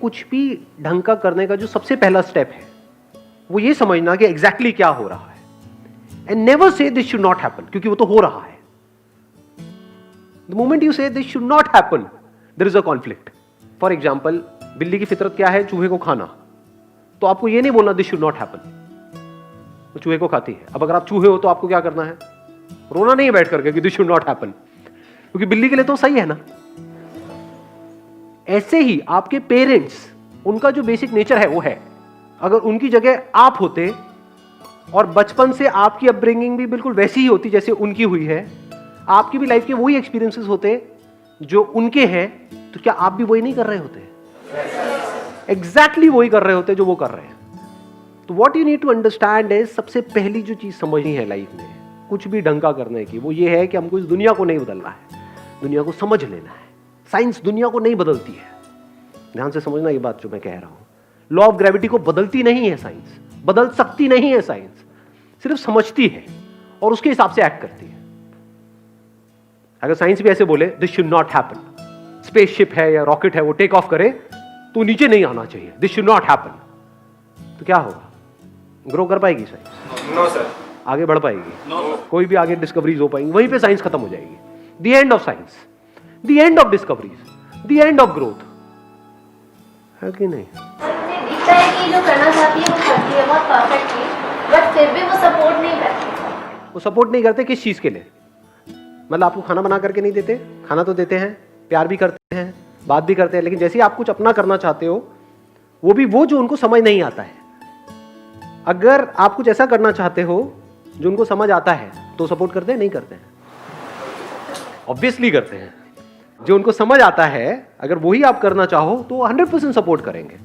कुछ भी ढंग का करने का जो सबसे पहला स्टेप है वो ये समझना कि एग्जैक्टली क्या हो रहा है, and never say this should not happen, क्योंकि वो तो हो रहा है। The moment you say this should not happen, there is a conflict. For example, बिल्ली की फितरत क्या है? चूहे को खाना। तो आपको ये नहीं बोलना दिस शुड नॉट हैपन, वो चूहे को खाती है। अब अगर आप चूहे हो तो आपको क्या करना है? रोना नहीं है बैठ करके कि दिस शुड नॉट हैपन, क्योंकि बिल्ली के लिए तो सही है ना। ऐसे ही आपके पेरेंट्स, उनका जो बेसिक नेचर है वो है। अगर उनकी जगह आप होते और बचपन से आपकी अपब्रिंगिंग भी बिल्कुल वैसी ही होती जैसे उनकी हुई है, आपकी भी लाइफ के वही एक्सपीरियंसेस होते जो उनके हैं, तो क्या आप भी वही नहीं कर रहे होते? एग्जैक्टली वही कर रहे होते जो वो कर रहे हैं। तो what you need to understand है, सबसे पहली जो चीज समझनी है लाइफ में कुछ भी ढंग का करने की, वो ये है कि हमको इस दुनिया को नहीं बदलना है, दुनिया को समझ लेना है। साइंस दुनिया को नहीं बदलती है, ध्यान से समझना ये बात जो मैं कह रहा हूं। लॉ ऑफ ग्रेविटी को बदलती नहीं है साइंस, बदल सकती नहीं है साइंस, सिर्फ समझती है और उसके हिसाब से एक्ट करती है। अगर साइंस भी ऐसे बोले this should not happen, spaceship है या रॉकेट है वो टेक ऑफ करे तो नीचे नहीं आना चाहिए, दिस शुड नॉट हैपन, तो क्या होगा? ग्रो कर पाएगी साइंस? No sir. आगे बढ़ पाएगी? नो। कोई भी आगे डिस्कवरीज हो पाएंगी? वहीं पे साइंस खत्म हो जाएगी। The end of science, the end of discoveries, the end of growth, है कि नहीं? दिखता है कि जो करना चाहती है वो करती है बहुत परफेक्टली, बट फिर भी वो सपोर्ट नहीं करती। वो सपोर्ट नहीं करते किस चीज के लिए? मतलब आपको खाना बना करके नहीं देते? खाना तो देते हैं, प्यार भी करते हैं, बात भी करते हैं, लेकिन जैसे ही आप कुछ अपना करना चाहते हो, वो भी वो जो उनको समझ नहीं आता है। अगर आप कुछ ऐसा करना चाहते हो जो उनको समझ आता है तो सपोर्ट करते हैं? नहीं करते हैं? ऑब्वियसली करते हैं। जो उनको समझ आता है अगर वही आप करना चाहो तो 100% सपोर्ट करेंगे।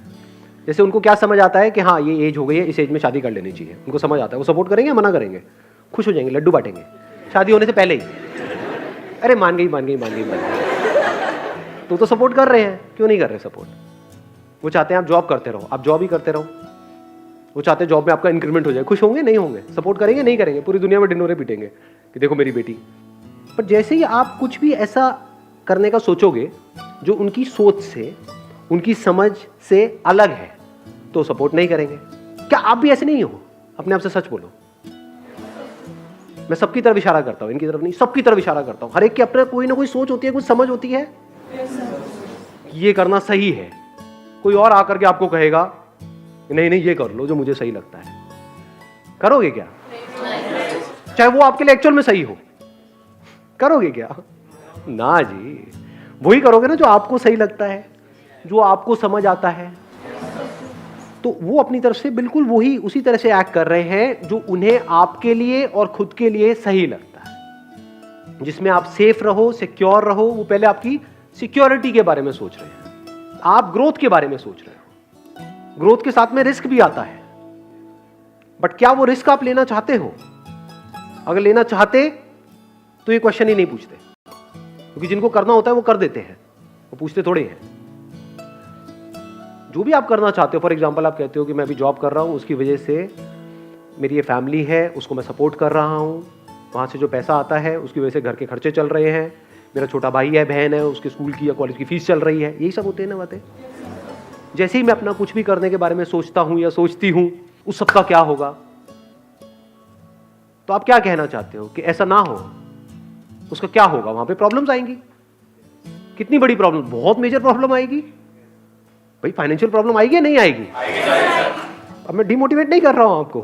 जैसे उनको क्या समझ आता है कि हाँ ये एज हो गई है, इस एज में शादी कर लेनी चाहिए, उनको समझ आता है, वो सपोर्ट करेंगे या मना करेंगे? खुश हो जाएंगे, लड्डू बांटेंगे शादी होने से पहले ही। अरे मान गई मान गई मान गई मान गई, तो सपोर्ट कर रहे हैं। क्यों नहीं कर रहे सपोर्ट? वो चाहते हैं आप जॉब करते रहो, आप जॉब ही करते रहो। वो चाहते हैं जॉब में आपका इंक्रीमेंट हो जाए। खुश होंगे? नहीं होंगे। सपोर्ट करेंगे? नहीं करेंगे। पूरी दुनिया में डिनोरे पीटेंगे कि देखो मेरी बेटी। पर जैसे ही आप कुछ भी ऐसा करने का सोचोगे जो उनकी सोच से, उनकी समझ से अलग है, तो सपोर्ट नहीं करेंगे। क्या आप भी ऐसे नहीं हो? अपने आप से सच बोलो। मैं सबकी तरफ इशारा करता हूं, इनकी तरफ नहीं, सबकी तरफ इशारा करता हूं। हर एक की अपने कोई ना कोई सोच होती है, कुछ समझ होती है, ये करना सही है। कोई और आकर के आपको कहेगा नहीं नहीं ये कर लो जो मुझे सही लगता है, करोगे क्या? चाहे वो आपके लिए एक्चुअल में सही हो, करोगे क्या? ना जी, वही करोगे ना जो आपको सही लगता है, जो आपको समझ आता है। तो वो अपनी तरफ से बिल्कुल वही उसी तरह से एक्ट कर रहे हैं जो उन्हें आपके लिए और खुद के लिए सही लगता है, जिसमें आप सेफ रहो, सिक्योर रहो। वो पहले आपकी सिक्योरिटी के बारे में सोच रहे हैं, आप ग्रोथ के बारे में सोच रहे हो। ग्रोथ के साथ में रिस्क भी आता है, बट क्या वो रिस्क आप लेना चाहते हो? अगर लेना चाहते तो ये क्वेश्चन ही नहीं पूछते, क्योंकि जिनको करना होता है वो कर देते हैं, वो पूछते थोड़े हैं। जो भी आप करना चाहते हो, फॉर एग्जांपल आप कहते हो कि मैं अभी जॉब कर रहा हूं, उसकी वजह से मेरी ये फैमिली है, उसको मैं सपोर्ट कर रहा हूं, वहां से जो पैसा आता है उसकी वजह से घर के खर्चे चल रहे हैं, मेरा छोटा भाई है, बहन है, उसके स्कूल की या कॉलेज की फीस चल रही है, यही सब होते हैं ना बातें। जैसे ही मैं अपना कुछ भी करने के बारे में सोचता हूं या सोचती हूं, उस सब का क्या होगा? तो आप क्या कहना चाहते हो कि ऐसा ना हो, उसका क्या होगा? वहां पे प्रॉब्लम्स आएंगी। कितनी बड़ी प्रॉब्लम? बहुत मेजर प्रॉब्लम आएगी भाई। फाइनेंशियल प्रॉब्लम आएगी या नहीं आएगी? अब मैं डिमोटिवेट नहीं कर रहा हूं आपको,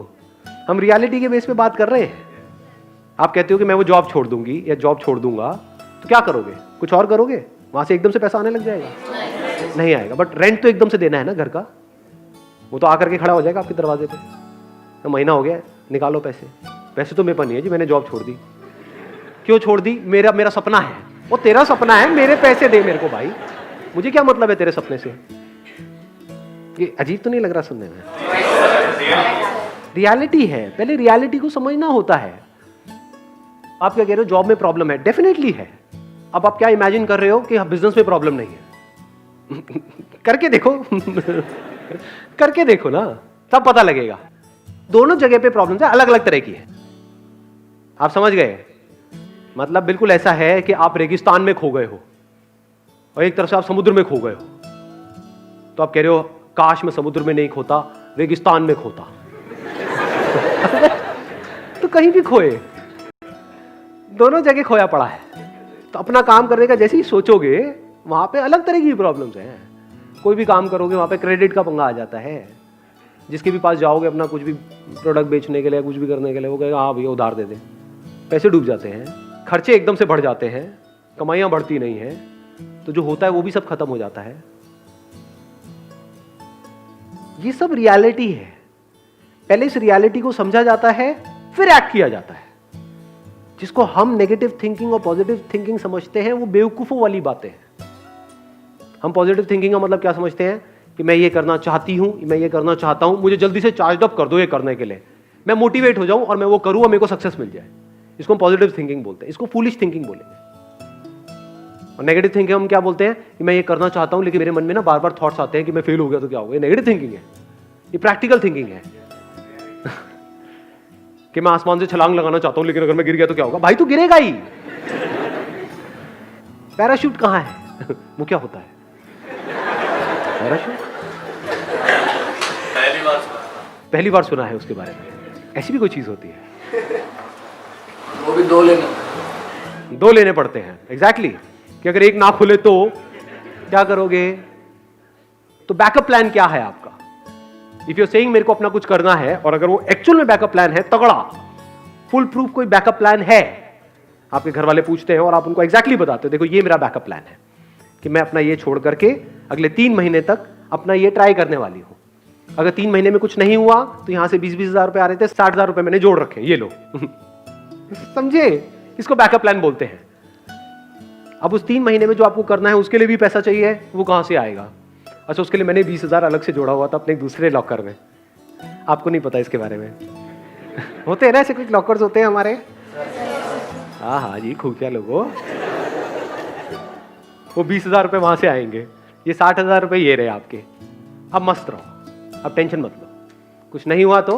हम रियलिटी के बेस पे बात कर रहे हैं। आप कहते हो कि मैं वो जॉब छोड़ दूंगी या जॉब छोड़ दूंगा, तो क्या करोगे? कुछ और करोगे? वहां से एकदम से पैसा आने लग जाएगा? नहीं आएगा। बट रेंट तो एकदम से देना है ना घर का, वो तो आकर के खड़ा हो जाएगा आपके दरवाजे पे, तो महीना हो गया निकालो पैसे। पैसे तो मेरे पास नहीं है जी, मैंने जॉब छोड़ दी। क्यों छोड़ दी? मेरा सपना है। वो तेरा सपना है, मेरे पैसे दे मेरे को भाई, मुझे क्या मतलब है तेरे सपने से? ये अजीब तो नहीं लग रहा सुनने में? रियलिटी है, पहले रियलिटी को समझना होता है। आप क्या कह रहे हो? जॉब में प्रॉब्लम है, डेफिनेटली है। अब आप क्या इमेजिन कर रहे हो कि बिजनेस में प्रॉब्लम नहीं है? करके देखो करके देखो ना, तब पता लगेगा। दोनों जगह पे प्रॉब्लम है, अलग अलग तरह की है। आप समझ गए? मतलब बिल्कुल ऐसा है कि आप रेगिस्तान में खो गए हो और एक तरफ से आप समुद्र में खो गए हो। तो आप कह रहे हो काश मैं समुद्र में नहीं खोता, रेगिस्तान में खोता। तो कहीं भी खोए, दोनों जगह खोया पड़ा है। तो अपना काम करने का जैसे ही सोचोगे वहां पे अलग तरह की प्रॉब्लम्स हैं। कोई भी काम करोगे वहां पे क्रेडिट का पंगा आ जाता है। जिसके भी पास जाओगे अपना कुछ भी प्रोडक्ट बेचने के लिए, कुछ भी करने के लिए, वो कहेगा हाँ भैया उधार दे दे। पैसे डूब जाते हैं, खर्चे एकदम से बढ़ जाते हैं, कमाइयां बढ़ती नहीं है, तो जो होता है वो भी सब खत्म हो जाता है। ये सब रियलिटी है। पहले इस रियलिटी को समझा जाता है, फिर एक्ट किया जाता है। जिसको हम नेगेटिव थिंकिंग और पॉजिटिव थिंकिंग समझते हैं वो बेवकूफों वाली बातें हैं। हम पॉजिटिव थिंकिंग का मतलब क्या समझते हैं कि मैं ये करना चाहती हूं, मैं ये करना चाहता हूं, मुझे जल्दी से चार्ज अप कर दो ये करने के लिए, मैं मोटिवेट हो जाऊं और मैं वो करूं और मेरे को सक्सेस मिल जाए। इसको हम पॉजिटिव थिंकिंग बोलते हैं। इसको फूलिश थिंकिंग बोलेंगे। और नेगेटिव थिंकिंग हम क्या बोलते हैं कि मैं ये करना चाहता हूं लेकिन मेरे मन में ना बार बार थॉट्स आते हैं कि मैं फेल हो गया तो क्या होगा। ये नेगेटिव थिंकिंग है। ये प्रैक्टिकल थिंकिंग है। कि मैं आसमान से छलांग लगाना चाहता हूं लेकिन अगर मैं गिर गया तो क्या होगा। भाई तू गिरेगा ही। पैराशूट कहां है? वो क्या होता है पैराशूट? पहली बार सुना है उसके बारे में। ऐसी भी कोई चीज होती है? वो भी दो लेने पड़ते हैं। एग्जैक्टली कि अगर एक ना खुले तो क्या करोगे? तो बैकअप प्लान क्या है आपका? इफ यू सेइंग मेरे को अपना कुछ करना है, और अगर वो एक्चुअल में बैकअप प्लान है, तगड़ा फुल प्रूफ कोई बैकअप प्लान है, आपके घर वाले पूछते हैं और आप उनको एग्जैक्टली बताते हो देखो ये मेरा बैकअप प्लान है कि मैं अपना ये छोड़ करके अगले 3 महीने तक अपना ये ट्राई करने वाली हूं। अगर 3 महीने में कुछ नहीं हुआ तो यहां से 20-20 हजार रुपए आ रहे थे, 60 हजार रुपए मैंने जोड़ रखे, ये लो। समझे? इसको बैकअप प्लान बोलते हैं। अब उस 3 महीने में जो आपको करना है उसके लिए भी पैसा चाहिए, वो कहां से आएगा? अच्छा, उसके लिए मैंने 20,000 अलग से जोड़ा हुआ था अपने दूसरे लॉकर में। आपको नहीं पता इसके बारे में। होते हैं ना ऐसे कुछ लॉकर्स होते हैं हमारे। हाँ जी, खुफिया लोगों। वो 20,000 रुपए वहां से आएंगे, ये 60,000 रुपए ये रहे आपके। अब मस्त रहो, अब टेंशन मत लो। कुछ नहीं हुआ तो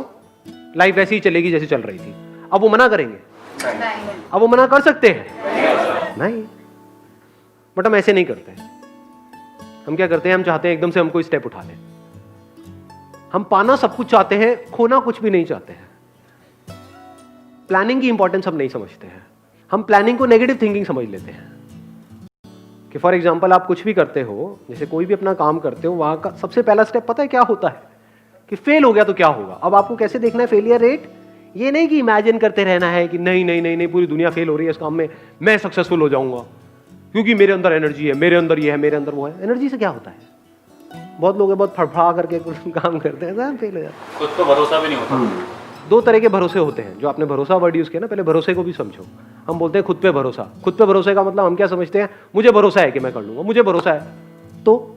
लाइफ ऐसी ही चलेगी जैसे चल रही थी। अब वो मना करेंगे? अब वो मना कर सकते हैं? नहीं। बट हम ऐसे नहीं करते हैं। हम क्या करते हैं? हम चाहते हैं एकदम से हम कोई स्टेप उठा लें। हम पाना सब कुछ चाहते हैं, खोना कुछ भी नहीं चाहते हैं। प्लानिंग की इंपॉर्टेंस हम नहीं समझते हैं। हम प्लानिंग को नेगेटिव थिंकिंग समझ लेते हैं। कि फॉर एग्जांपल आप कुछ भी करते हो, जैसे कोई भी अपना काम करते हो, वहां का सबसे पहला स्टेप पता है क्या होता है? कि फेल हो गया तो क्या होगा। अब आपको कैसे देखना है फेलियर रेट? ये नहीं कि इमेजिन करते रहना है कि नहीं नहीं नहीं नहीं पूरी दुनिया फेल हो रही है इस काम में, मैं सक्सेसफुल हो जाऊंगा क्योंकि मेरे अंदर एनर्जी है, मेरे अंदर ये है, मेरे अंदर वो है। एनर्जी से क्या होता है? बहुत लोग बहुत फड़फड़ा करके काम करते हैं, फेल हो जाते हैं। खुद तो भरोसा भी नहीं होता। 2 तरह के भरोसे होते हैं। जो आपने भरोसा वर्ड यूज किया ना, पहले भरोसे को भी समझो। हम बोलते हैं खुद पे भरोसा। खुद पे भरोसे का मतलब हम क्या समझते हैं? मुझे भरोसा है कि मैं कर लूंगा, मुझे भरोसा है तो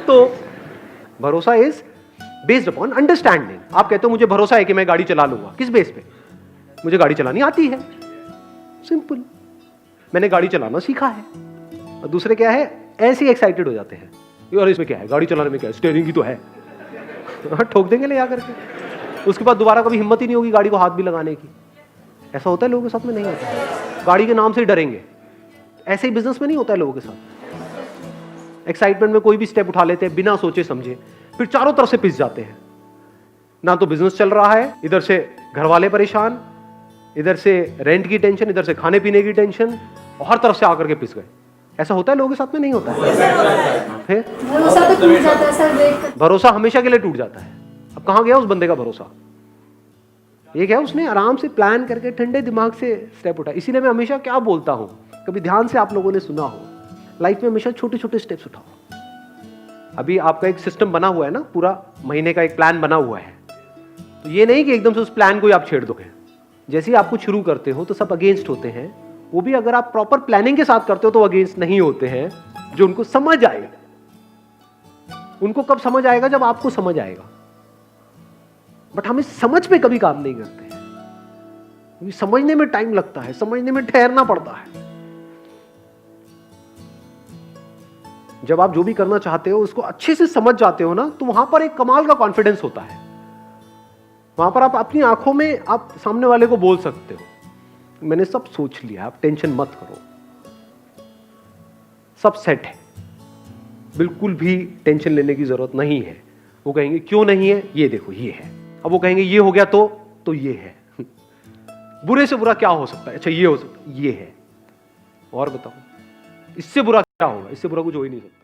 तो भरोसा इज बेस्ड अपॉन अंडरस्टैंडिंग। आप कहते हो मुझे भरोसा है कि मैं गाड़ी चला लूंगा, किस बेस पे? मुझे गाड़ी चलानी आती है, सिंपल, मैंने गाड़ी चलाना सीखा है। और दूसरे क्या है? ऐसे ही एक्साइटेड हो जाते हैं, यार इसमें क्या है, गाड़ी चलाने में क्या है, स्टीयरिंग ही तो है। ठोक देंगे ले जाकर के। उसके बाद दोबारा कभी हिम्मत ही नहीं होगी गाड़ी को हाथ भी लगाने की। ऐसा होता है लोगों के साथ में? नहीं होता। गाड़ी के नाम से ही डरेंगे। ऐसे ही बिजनेस में नहीं होता है लोगों के साथ। एक्साइटमेंट में कोई भी स्टेप उठा लेते हैं बिना सोचे समझे, फिर चारों तरफ से पिस जाते हैं। ना तो बिजनेस चल रहा है, इधर से घर वाले परेशान, इधर से रेंट की टेंशन, इधर से खाने पीने की टेंशन, और हर तरफ से आकर के पिस गए। ऐसा होता है लोगों के साथ में? नहीं होता है। फिर भरोसा तो टूट जाता है सर देखकर। भरोसा हमेशा के लिए टूट जाता है। अब कहां गया उस बंदे का भरोसा? ये क्या, उसने आराम से प्लान करके ठंडे दिमाग से स्टेप उठा। इसीलिए मैं हमेशा क्या बोलता हूं, कभी ध्यान से आप लोगों ने सुना हो, लाइफ में हमेशा छोटे छोटे स्टेप्स उठाओ। अभी आपका एक सिस्टम बना हुआ है ना, पूरा महीने का एक प्लान बना हुआ है। तो ये नहीं कि एकदम से उस प्लान को ही आप छेड़ दोगे। जैसे ही आप कुछ शुरू करते हो तो सब अगेंस्ट होते हैं, वो भी अगर आप प्रॉपर प्लानिंग के साथ करते हो तो अगेंस्ट नहीं होते हैं, जो उनको समझ आएगा। उनको कब समझ आएगा? जब आपको समझ आएगा। बट हम इस समझ पे कभी काम नहीं करते हैं, क्योंकि समझने में टाइम लगता है, समझने में ठहरना पड़ता है। जब आप जो भी करना चाहते हो उसको अच्छे से समझ जाते हो ना, तो वहां पर एक कमाल का कॉन्फिडेंस होता है। वहां पर आप अपनी आंखों में आप सामने वाले को बोल सकते हो, मैंने सब सोच लिया, आप टेंशन मत करो। सब सेट है, बिल्कुल भी टेंशन लेने की जरूरत नहीं है। वो कहेंगे क्यों नहीं है, ये देखो ये है। अब वो कहेंगे ये हो गया तो ये है। बुरे से बुरा क्या हो सकता है, अच्छा ये हो सकता है, ये है। और बताओ इससे बुरा क्या होगा, इससे बुरा कुछ हो ही नहीं सकता।